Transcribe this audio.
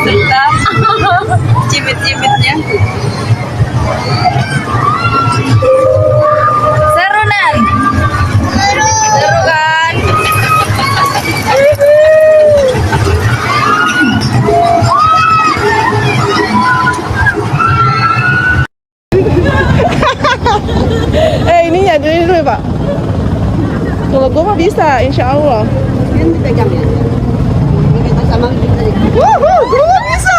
Bentar. Cimit-cimitnya. Seru, Nan? Seru kan? Ininya dari dulu ya, Pak. Kalau gue mah bisa, insya Allah. Ini dipegang ya. Ini kita sama kita. Wuhu, gue bisa.